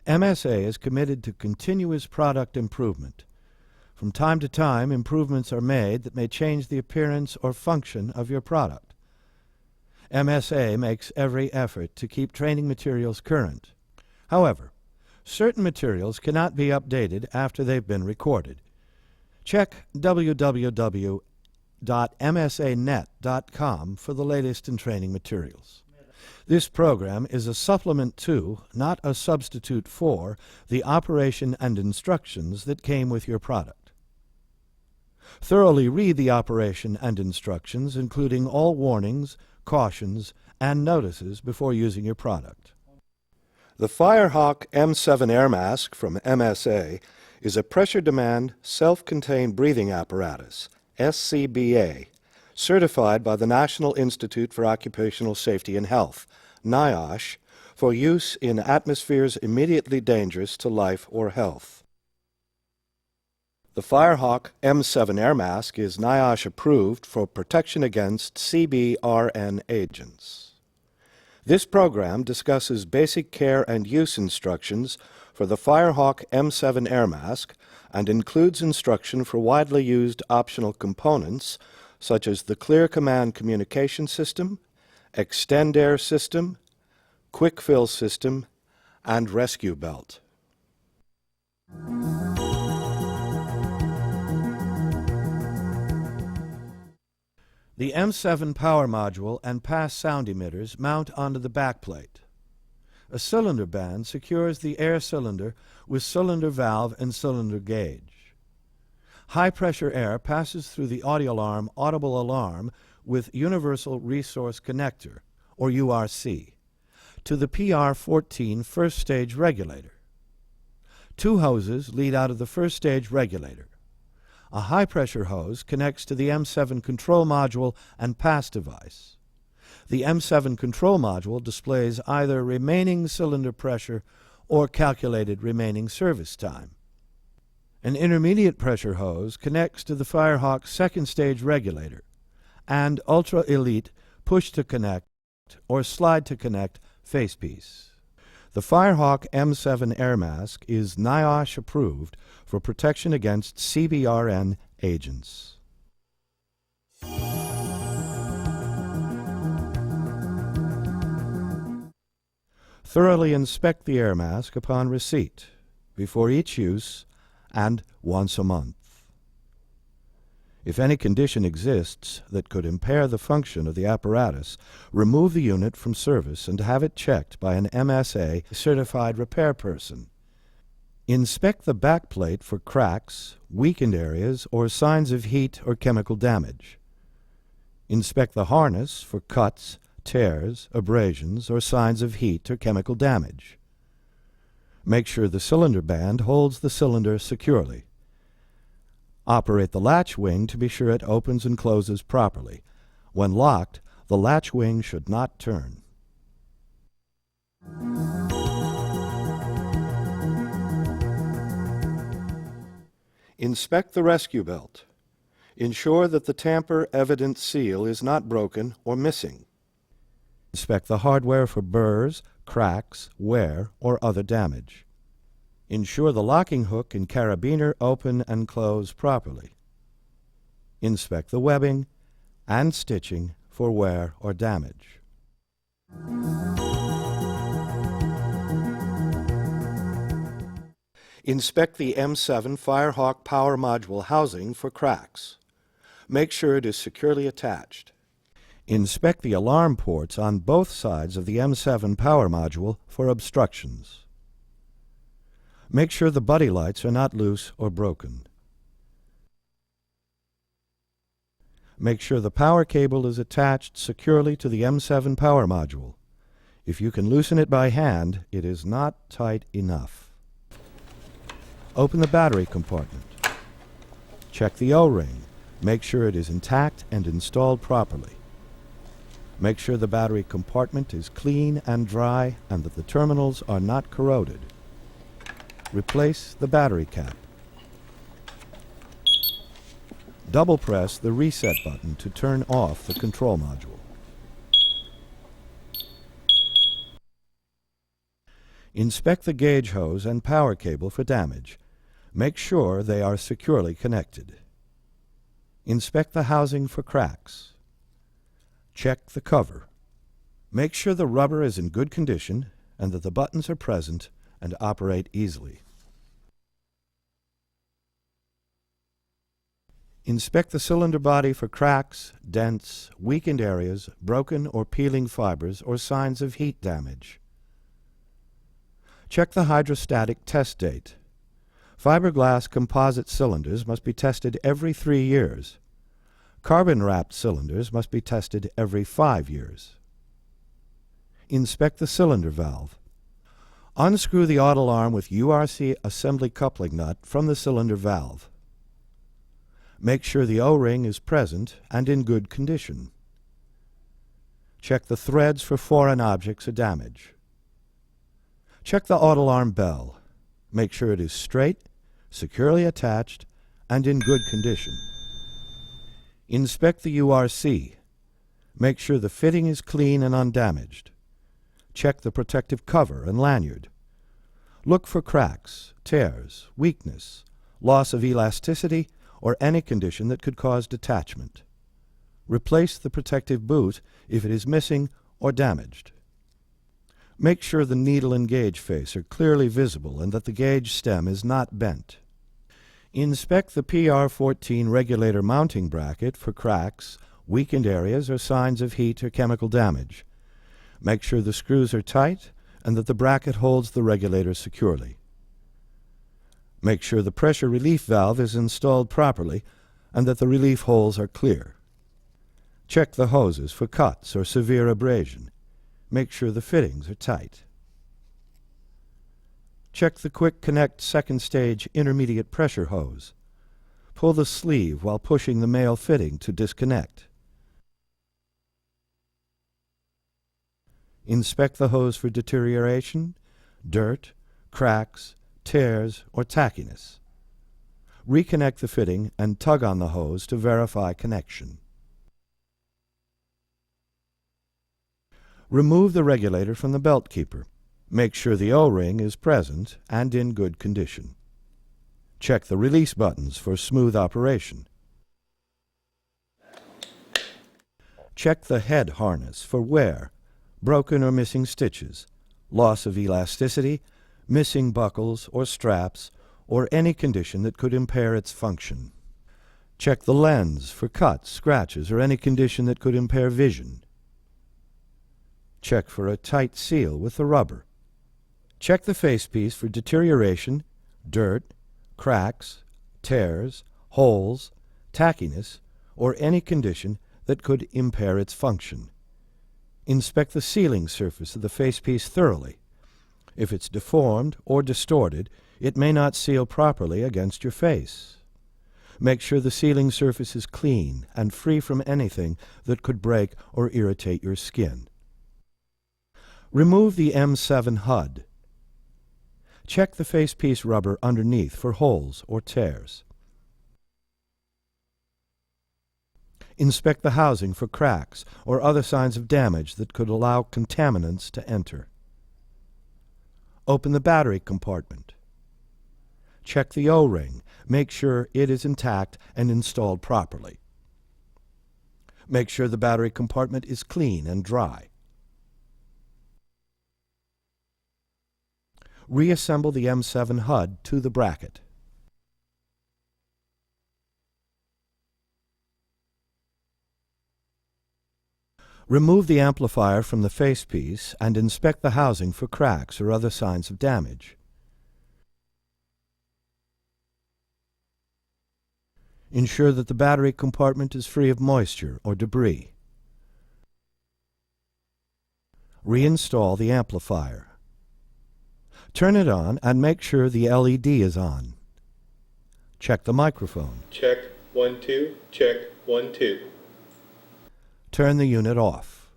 MSA is committed to continuous product improvement. From time to time, improvements are made that may change the appearance or function of your product. MSA makes every effort to keep training materials current. However, certain materials cannot be updated after they've been recorded. Check www.msanet.com for the latest in training materials. This program is a supplement to, not a substitute for, the operation and instructions that came with your product. Thoroughly read the operation and instructions, including all warnings, cautions, and notices before using your product. The FireHawk M7 Air Mask from MSA is a pressure-demand, self-contained breathing apparatus, SCBA, certified by the National Institute for Occupational Safety and Health, NIOSH, for use in atmospheres immediately dangerous to life or health. The FireHawk M7 Air Mask is NIOSH approved for protection against CBRN agents. This program discusses basic care and use instructions for the FireHawk M7 Air Mask and includes instruction for widely used optional components such as the Clear Command Communication System, Extend Air System, Quick Fill System, and Rescue Belt. The M7 power module and pass sound emitters mount onto the backplate. A cylinder band secures the air cylinder with cylinder valve and cylinder gauge. High-pressure air passes through the audible alarm with Universal Resource Connector, or URC, to the PR14 first stage regulator. Two hoses lead out of the first stage regulator. A high-pressure hose connects to the M7 control module and pass device. The M7 control module displays either remaining cylinder pressure or calculated remaining service time. An intermediate pressure hose connects to the FireHawk second stage regulator and Ultra Elite push to connect or slide to connect facepiece. The FireHawk M7 Air Mask is NIOSH approved for protection against CBRN agents. Thoroughly inspect the air mask upon receipt, before each use, and once a month. If any condition exists that could impair the function of the apparatus, remove the unit from service and have it checked by an MSA certified repair person. Inspect the backplate for cracks, weakened areas, or signs of heat or chemical damage. Inspect the harness for cuts, tears, abrasions, or signs of heat or chemical damage. Make sure the cylinder band holds the cylinder securely. Operate the latch wing to be sure it opens and closes properly. When locked, the latch wing should not turn. Inspect the rescue belt. Ensure that the tamper evidence seal is not broken or missing. Inspect the hardware for burrs, cracks, wear, or other damage. Ensure the locking hook and carabiner open and close properly. Inspect the webbing and stitching for wear or damage. Inspect the M7 FireHawk power module housing for cracks. Make sure it is securely attached. Inspect the alarm ports on both sides of the M7 power module for obstructions. Make sure the buddy lights are not loose or broken. Make sure the power cable is attached securely to the M7 power module. If you can loosen it by hand, it is not tight enough. Open the battery compartment. Check the O-ring. Make sure it is intact and installed properly. Make sure the battery compartment is clean and dry and that the terminals are not corroded. Replace the battery cap. Double press the reset button to turn off the control module. Inspect the gauge hose and power cable for damage. Make sure they are securely connected. Inspect the housing for cracks. Check the cover. Make sure the rubber is in good condition and that the buttons are present and operate easily. Inspect the cylinder body for cracks, dents, weakened areas, broken or peeling fibers, or signs of heat damage. Check the hydrostatic test date. Fiberglass composite cylinders must be tested every 3 years. Carbon-wrapped cylinders must be tested every 5 years. Inspect the cylinder valve. Unscrew the auto arm with URC assembly coupling nut from the cylinder valve. Make sure the O-ring is present and in good condition. Check the threads for foreign objects or damage. Check the auto arm bell. Make sure it is straight, securely attached, and in good condition. Inspect the URC. Make sure the fitting is clean and undamaged. Check the protective cover and lanyard. Look for cracks, tears, weakness, loss of elasticity, or any condition that could cause detachment. Replace the protective boot if it is missing or damaged. Make sure the needle and gauge face are clearly visible and that the gauge stem is not bent. Inspect the PR14 regulator mounting bracket for cracks, weakened areas, or signs of heat or chemical damage. Make sure the screws are tight and that the bracket holds the regulator securely. Make sure the pressure relief valve is installed properly and that the relief holes are clear. Check the hoses for cuts or severe abrasion. Make sure the fittings are tight. Check the Quick Connect second stage intermediate pressure hose. Pull the sleeve while pushing the male fitting to disconnect. Inspect the hose for deterioration, dirt, cracks, tears, or tackiness. Reconnect the fitting and tug on the hose to verify connection. Remove the regulator from the belt keeper. Make sure the O-ring is present and in good condition. Check the release buttons for smooth operation. Check the head harness for wear, broken or missing stitches, loss of elasticity, missing buckles or straps, or any condition that could impair its function. Check the lens for cuts, scratches, or any condition that could impair vision. Check for a tight seal with the rubber. Check the facepiece for deterioration, dirt, cracks, tears, holes, tackiness, or any condition that could impair its function. Inspect the sealing surface of the facepiece thoroughly. If it's deformed or distorted, it may not seal properly against your face. Make sure the sealing surface is clean and free from anything that could break or irritate your skin. Remove the M7 HUD. Check the facepiece rubber underneath for holes or tears. Inspect the housing for cracks or other signs of damage that could allow contaminants to enter. Open the battery compartment. Check the O-ring. Make sure it is intact and installed properly. Make sure the battery compartment is clean and dry. Reassemble the M7 HUD to the bracket. Remove the amplifier from the facepiece and inspect the housing for cracks or other signs of damage. Ensure that the battery compartment is free of moisture or debris. Reinstall the amplifier. Turn it on and make sure the LED is on. Check the microphone. Check 1 2, check 1 2. Turn the unit off.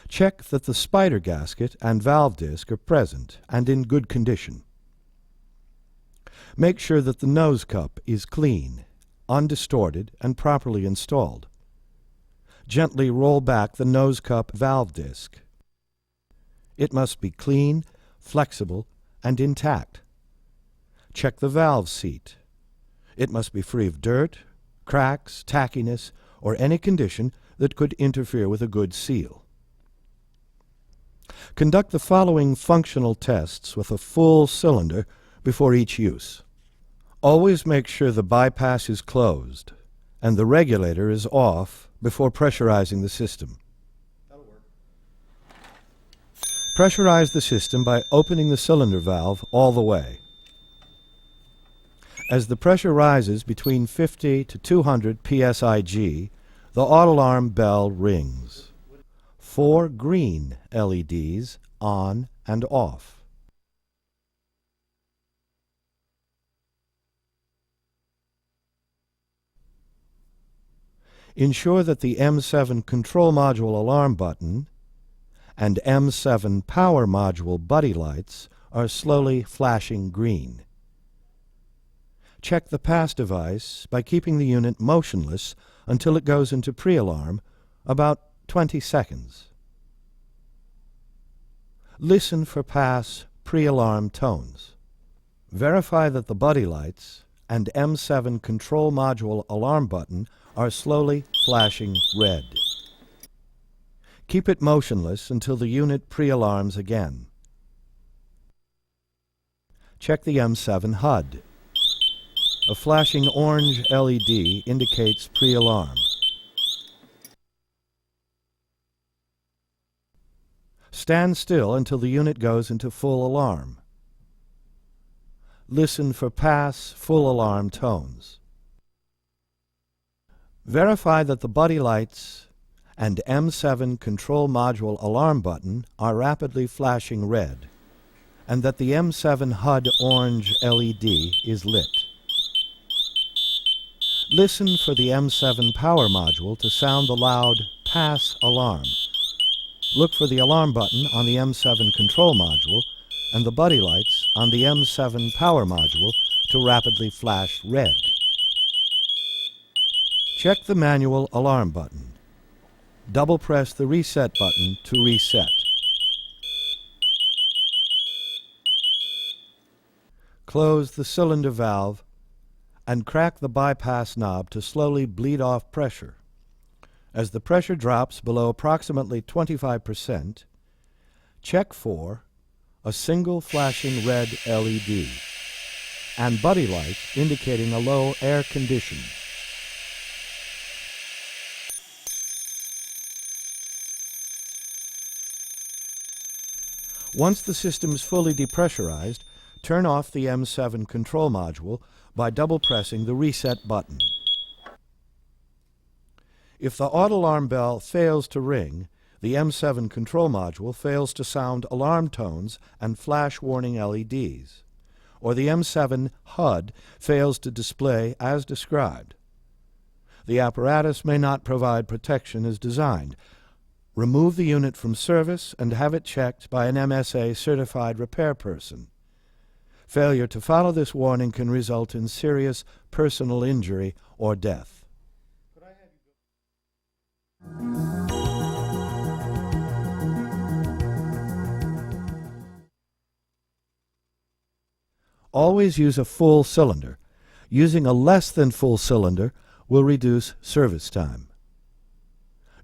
Check that the spider gasket and valve disc are present and in good condition. Make sure that the nose cup is clean, undistorted, and properly installed. Gently roll back the nose cup valve disc. It must be clean, flexible, and intact. Check the valve seat. It must be free of dirt, cracks, tackiness, or any condition that could interfere with a good seal. Conduct the following functional tests with a full cylinder before each use. Always make sure the bypass is closed and the regulator is off before pressurizing the system. Pressurize the system by opening the cylinder valve all the way. As the pressure rises between 50 to 200 psig, the auto-alarm bell rings. 4 green LEDs on and off. Ensure that the M7 control module alarm button and M7 power module buddy lights are slowly flashing green. Check the pass device by keeping the unit motionless until it goes into pre-alarm, about 20 seconds. Listen for pass pre-alarm tones. Verify that the buddy lights and M7 control module alarm button are slowly flashing red. Keep it motionless until the unit pre-alarms again. Check the M7 HUD. A flashing orange LED indicates pre-alarm. Stand still until the unit goes into full alarm. Listen for pass full alarm tones. Verify that the buddy lights and M7 control module alarm button are rapidly flashing red, and that the M7 HUD orange LED is lit. Listen for the M7 power module to sound the loud pass alarm. Look for the alarm button on the M7 control module and the buddy lights on the M7 power module to rapidly flash red. Check the manual alarm button. Double press the reset button to reset. Close the cylinder valve and crack the bypass knob to slowly bleed off pressure. As the pressure drops below approximately 25%, check for a single flashing red LED and buddy light indicating a low air condition. Once the system is fully depressurized, turn off the M7 control module by double pressing the reset button. If the auto alarm bell fails to ring, the M7 control module fails to sound alarm tones and flash warning LEDs, or the M7 HUD fails to display as described. The apparatus may not provide protection as designed. Remove the unit from service and have it checked by an MSA certified repair person. Failure to follow this warning can result in serious personal injury or death. Always use a full cylinder. Using a less than full cylinder will reduce service time.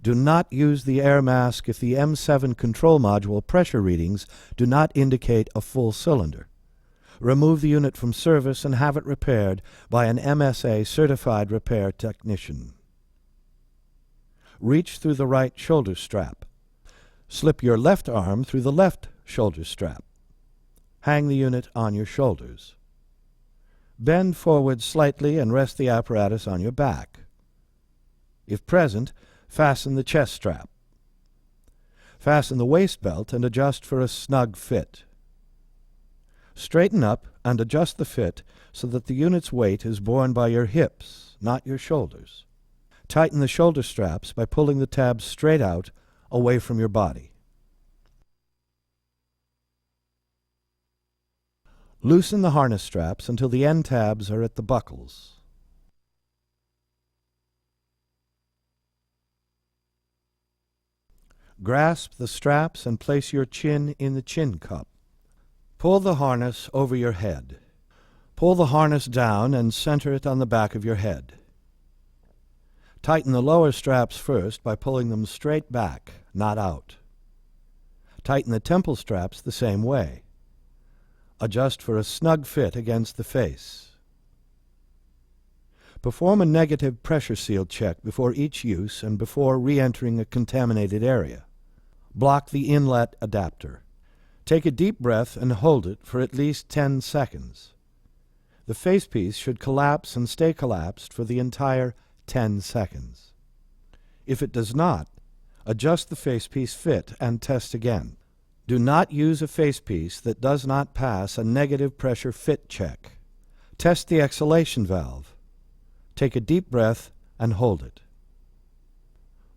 Do not use the air mask if the M7 control module pressure readings do not indicate a full cylinder. Remove the unit from service and have it repaired by an MSA certified repair technician. Reach through the right shoulder strap. Slip your left arm through the left shoulder strap. Hang the unit on your shoulders. Bend forward slightly and rest the apparatus on your back. If present, fasten the chest strap. Fasten the waist belt and adjust for a snug fit. Straighten up and adjust the fit so that the unit's weight is borne by your hips, not your shoulders. Tighten the shoulder straps by pulling the tabs straight out, away from your body. Loosen the harness straps until the end tabs are at the buckles. Grasp the straps and place your chin in the chin cup. Pull the harness over your head. Pull the harness down and center it on the back of your head. Tighten the lower straps first by pulling them straight back, not out. Tighten the temple straps the same way. Adjust for a snug fit against the face. Perform a negative pressure seal check before each use and before re-entering a contaminated area. Block the inlet adapter. Take a deep breath and hold it for at least 10 seconds. The facepiece should collapse and stay collapsed for the entire 10 seconds. If it does not, adjust the facepiece fit and test again. Do not use a facepiece that does not pass a negative pressure fit check. Test the exhalation valve. Take a deep breath and hold it.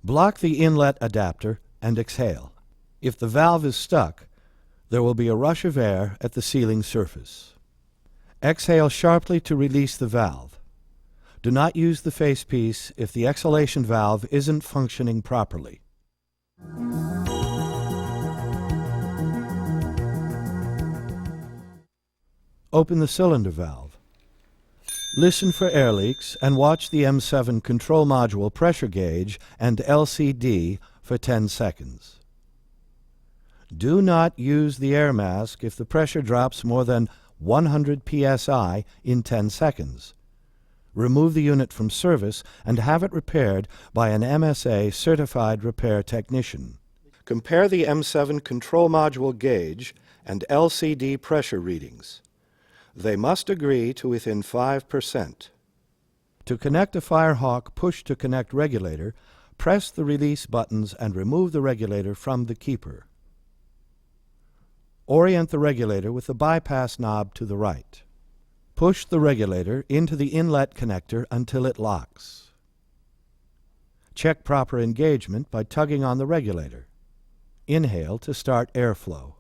Block the inlet adapter and exhale. If the valve is stuck, there will be a rush of air at the sealing surface. Exhale sharply to release the valve. Do not use the facepiece if the exhalation valve isn't functioning properly. Open the cylinder valve. Listen for air leaks and watch the M7 control module pressure gauge and LCD for 10 seconds. Do not use the air mask if the pressure drops more than 100 psi in 10 seconds. Remove the unit from service and have it repaired by an MSA certified repair technician. Compare the M7 control module gauge and LCD pressure readings. They must agree to within 5%. To connect a FireHawk push-to-connect regulator, press the release buttons and remove the regulator from the keeper. Orient the regulator with the bypass knob to the right. Push the regulator into the inlet connector until it locks. Check proper engagement by tugging on the regulator. Inhale to start airflow.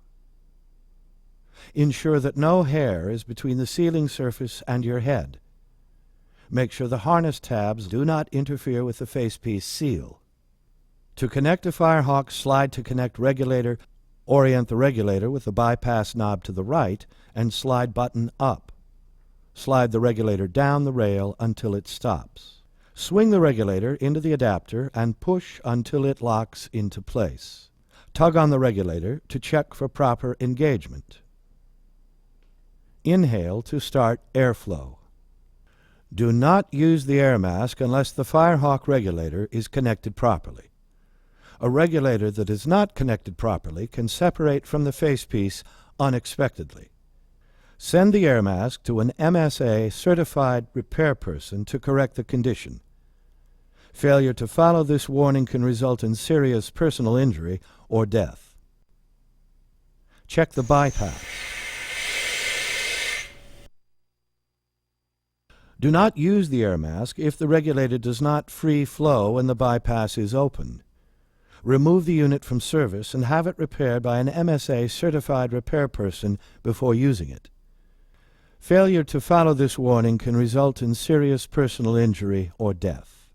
Ensure that no hair is between the sealing surface and your head. Make sure the harness tabs do not interfere with the facepiece seal. To connect a FireHawk slide to connect regulator, orient the regulator with the bypass knob to the right and slide button up. Slide the regulator down the rail until it stops. Swing the regulator into the adapter and push until it locks into place. Tug on the regulator to check for proper engagement. Inhale to start airflow. Do not use the air mask unless the FireHawk regulator is connected properly. A regulator that is not connected properly can separate from the facepiece unexpectedly. Send the air mask to an MSA certified repair person to correct the condition. Failure to follow this warning can result in serious personal injury or death. Check the bypass. Do not use the air mask if the regulator does not free flow and the bypass is open. Remove the unit from service and have it repaired by an MSA certified repair person before using it. Failure to follow this warning can result in serious personal injury or death.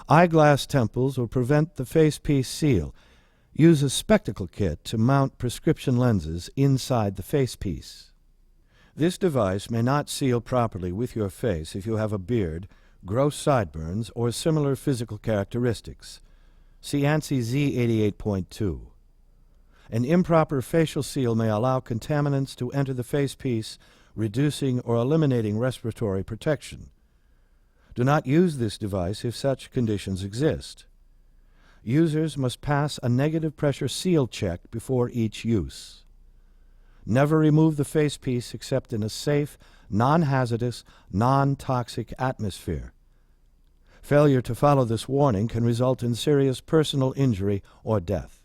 Eyeglass temples will prevent the facepiece seal. Use a spectacle kit to mount prescription lenses inside the facepiece. This device may not seal properly with your face if you have a beard, gross sideburns, or similar physical characteristics. See ANSI Z88.2. An improper facial seal may allow contaminants to enter the facepiece, reducing or eliminating respiratory protection. Do not use this device if such conditions exist. Users must pass a negative pressure seal check before each use. Never remove the facepiece except in a safe, non-hazardous, non-toxic atmosphere. Failure to follow this warning can result in serious personal injury or death.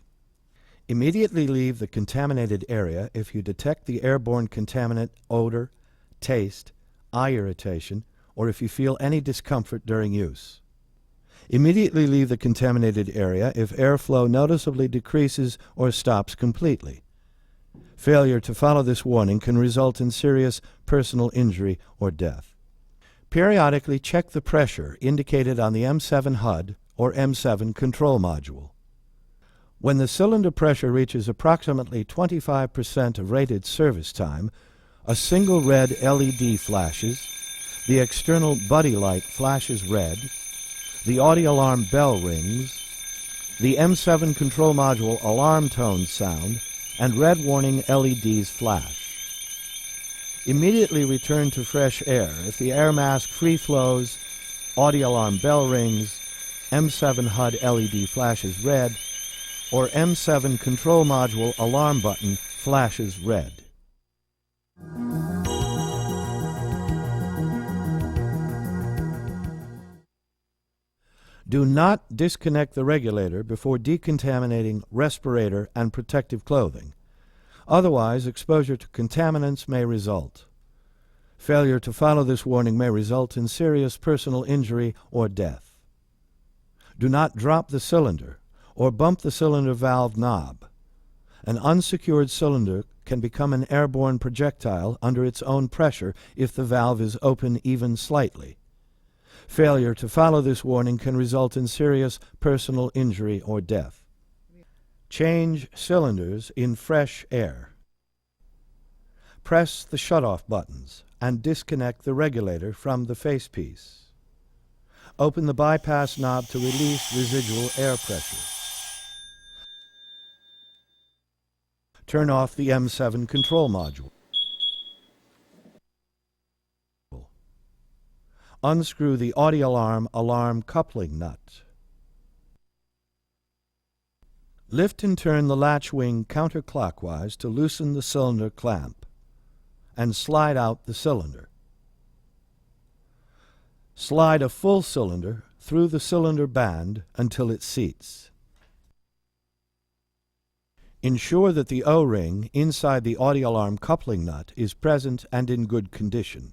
Immediately leave the contaminated area if you detect the airborne contaminant odor, taste, eye irritation, or if you feel any discomfort during use. Immediately leave the contaminated area if airflow noticeably decreases or stops completely. Failure to follow this warning can result in serious personal injury or death. Periodically check the pressure indicated on the M7 HUD or M7 control module. When the cylinder pressure reaches approximately 25% of rated service time, a single red LED flashes, the external buddy light flashes red, the audio alarm bell rings, the M7 control module alarm tones sound, and red warning LEDs flash. Immediately return to fresh air if the air mask free flows, audio alarm bell rings, M7 HUD LED flashes red, or M7 control module alarm button flashes red. Do not disconnect the regulator before decontaminating respirator and protective clothing. Otherwise, exposure to contaminants may result. Failure to follow this warning may result in serious personal injury or death. Do not drop the cylinder or bump the cylinder valve knob. An unsecured cylinder can become an airborne projectile under its own pressure if the valve is open even slightly. Failure to follow this warning can result in serious personal injury or death. Change cylinders in fresh air. Press the shutoff buttons and disconnect the regulator from the facepiece. Open the bypass knob to release residual air pressure. Turn off the M7 control module. Unscrew the audio alarm coupling nut. Lift and turn the latch wing counterclockwise to loosen the cylinder clamp, and slide out the cylinder. Slide a full cylinder through the cylinder band until it seats. Ensure that the O-ring inside the audio alarm coupling nut is present and in good condition.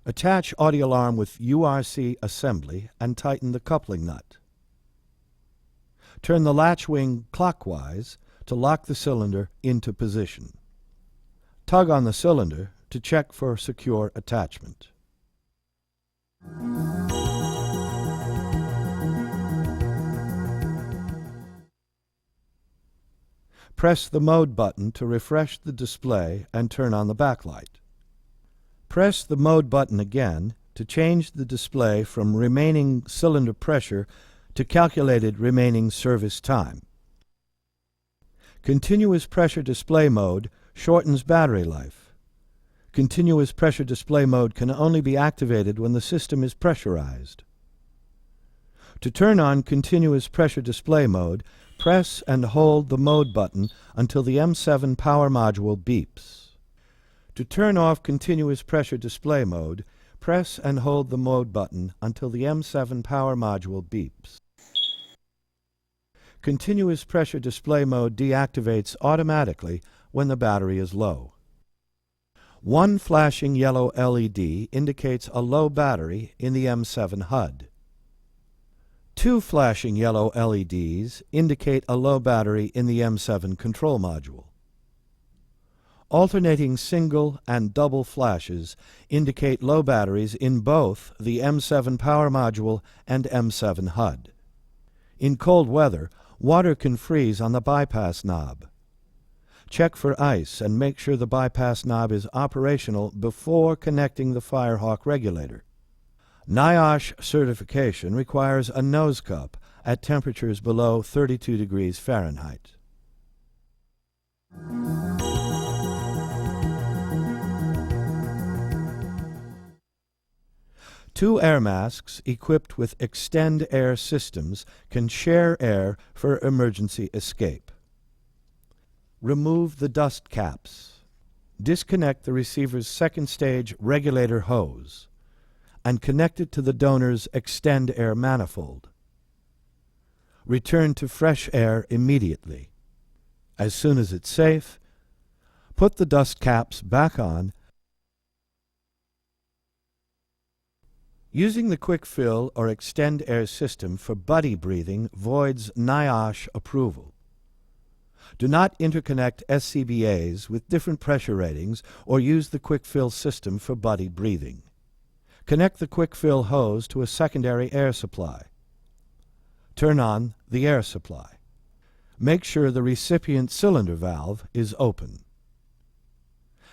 Attach audio alarm with URC assembly and tighten the coupling nut. Turn the latch wing clockwise to lock the cylinder into position. Tug on the cylinder to check for secure attachment. Press the mode button to refresh the display and turn on the backlight. Press the mode button again to change the display from remaining cylinder pressure to calculated remaining service time. Continuous pressure display mode shortens battery life. Continuous pressure display mode can only be activated when the system is pressurized. To turn on continuous pressure display mode, press and hold the mode button until the M7 power module beeps. To turn off continuous pressure display mode, press and hold the mode button until the M7 power module beeps. Continuous pressure display mode deactivates automatically when the battery is low. One flashing yellow LED indicates a low battery in the M7 HUD. Two flashing yellow LEDs indicate a low battery in the M7 control module. Alternating single and double flashes indicate low batteries in both the M7 power module and M7 HUD. In cold weather, water can freeze on the bypass knob. Check for ice and make sure the bypass knob is operational before connecting the FireHawk regulator. NIOSH certification requires a nose cup at temperatures below 32 degrees Fahrenheit. Two air masks equipped with extend air systems can share air for emergency escape. Remove the dust caps. Disconnect the receiver's second stage regulator hose and connect it to the donor's extend air manifold. Return to fresh air immediately. As soon as it's safe, put the dust caps back on. Using the quick fill or extend air system for buddy breathing voids NIOSH approval. Do not interconnect SCBAs with different pressure ratings or use the quick fill system for buddy breathing. Connect the quick fill hose to a secondary air supply. Turn on the air supply. Make sure the recipient cylinder valve is open.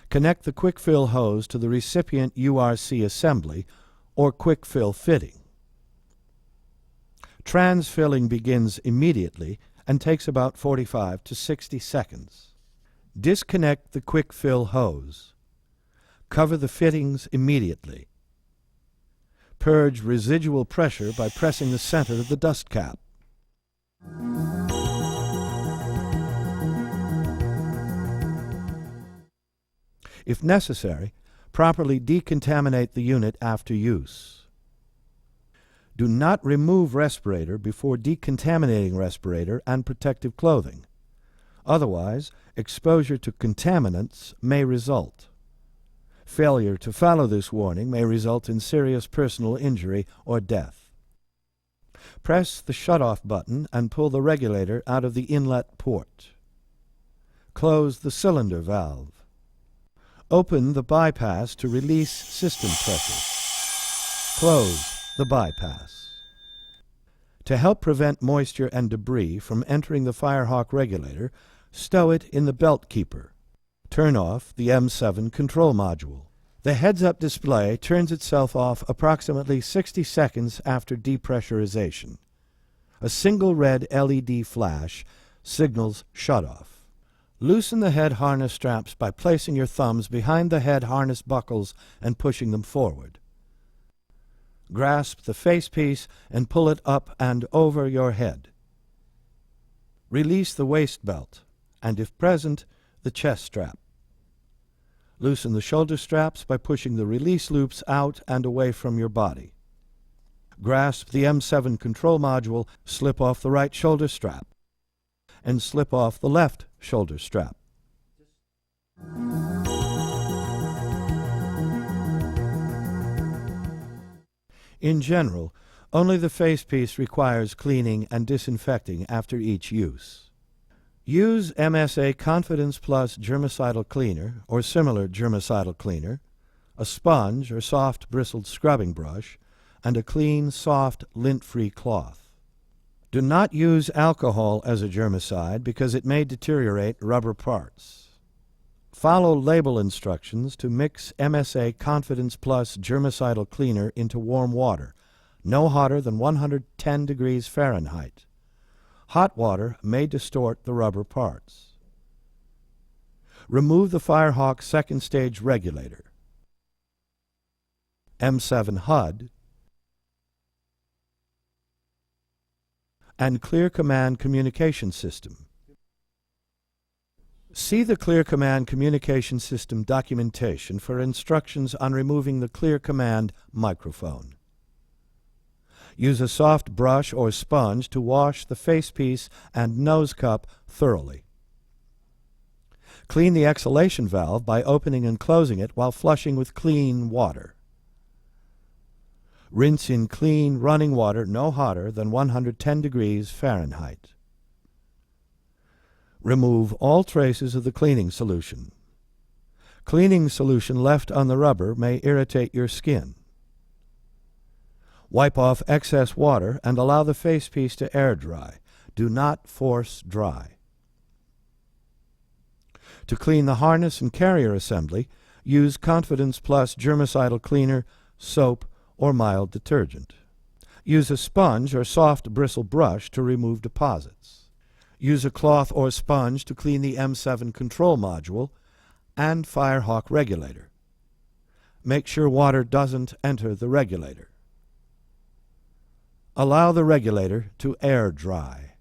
Connect the quick fill hose to the recipient URC assembly or quick fill fitting. Transfilling begins immediately and takes about 45 to 60 seconds. Disconnect the quick fill hose. Cover the fittings immediately. Purge residual pressure by pressing the center of the dust cap. If necessary, properly decontaminate the unit after use. Do not remove respirator before decontaminating respirator and protective clothing. Otherwise, exposure to contaminants may result. Failure to follow this warning may result in serious personal injury or death. Press the shutoff button and pull the regulator out of the inlet port. Close the cylinder valve. Open the bypass to release system pressure. Close the bypass. To help prevent moisture and debris from entering the FireHawk regulator, stow it in the belt keeper. Turn off the M7 control module. The heads-up display turns itself off approximately 60 seconds after depressurization. A single red LED flash signals shutoff. Loosen the head harness straps by placing your thumbs behind the head harness buckles and pushing them forward. Grasp the facepiece and pull it up and over your head. Release the waist belt, and if present, the chest strap. Loosen the shoulder straps by pushing the release loops out and away from your body. Grasp the M7 control module, slip off the right shoulder strap, and slip off the left shoulder strap. In general, only the facepiece requires cleaning and disinfecting after each use. Use MSA Confidence Plus germicidal cleaner or similar germicidal cleaner, a sponge or soft bristled scrubbing brush, and a clean, soft, lint-free cloth. Do not use alcohol as a germicide because it may deteriorate rubber parts. Follow label instructions to mix MSA Confidence Plus germicidal cleaner into warm water, no hotter than 110 degrees Fahrenheit. Hot water may distort the rubber parts. Remove the FireHawk second stage regulator, M7 HUD, and Clear Command communication system. See the Clear Command communication system documentation for instructions on removing the Clear Command microphone. Use a soft brush or sponge to wash the facepiece and nose cup thoroughly. Clean the exhalation valve by opening and closing it while flushing with clean water. Rinse in clean, running water no hotter than 110 degrees Fahrenheit. Remove all traces of the cleaning solution. Cleaning solution left on the rubber may irritate your skin. Wipe off excess water and allow the facepiece to air dry. Do not force dry. To clean the harness and carrier assembly, use Confidence Plus germicidal cleaner, soap, or mild detergent. Use a sponge or soft bristle brush to remove deposits. Use a cloth or sponge to clean the M7 control module and FireHawk regulator. Make sure water doesn't enter the regulator. Allow the regulator to air dry.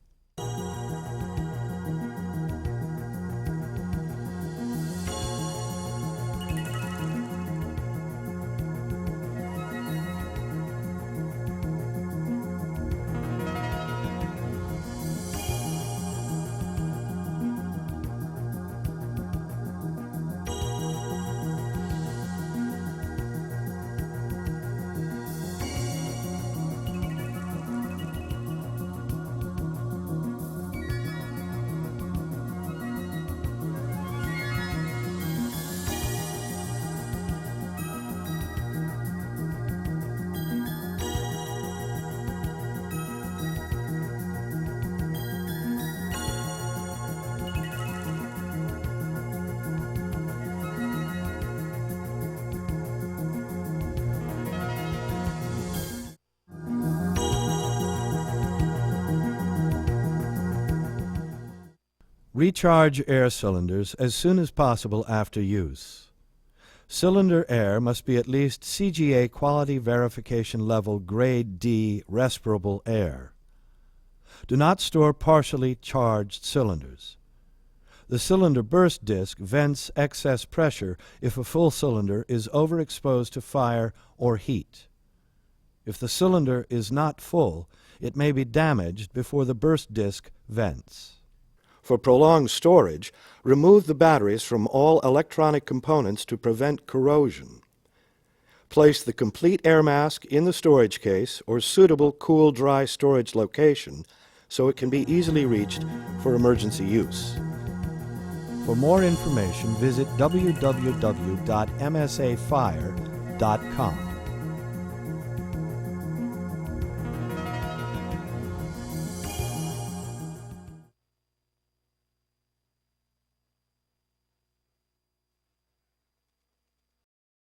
Recharge air cylinders as soon as possible after use. Cylinder air must be at least CGA Quality Verification Level Grade D respirable air. Do not store partially charged cylinders. The cylinder burst disc vents excess pressure if a full cylinder is overexposed to fire or heat. If the cylinder is not full, it may be damaged before the burst disc vents. For prolonged storage, remove the batteries from all electronic components to prevent corrosion. Place the complete air mask in the storage case or suitable cool, dry storage location so it can be easily reached for emergency use. For more information, visit www.msafire.com.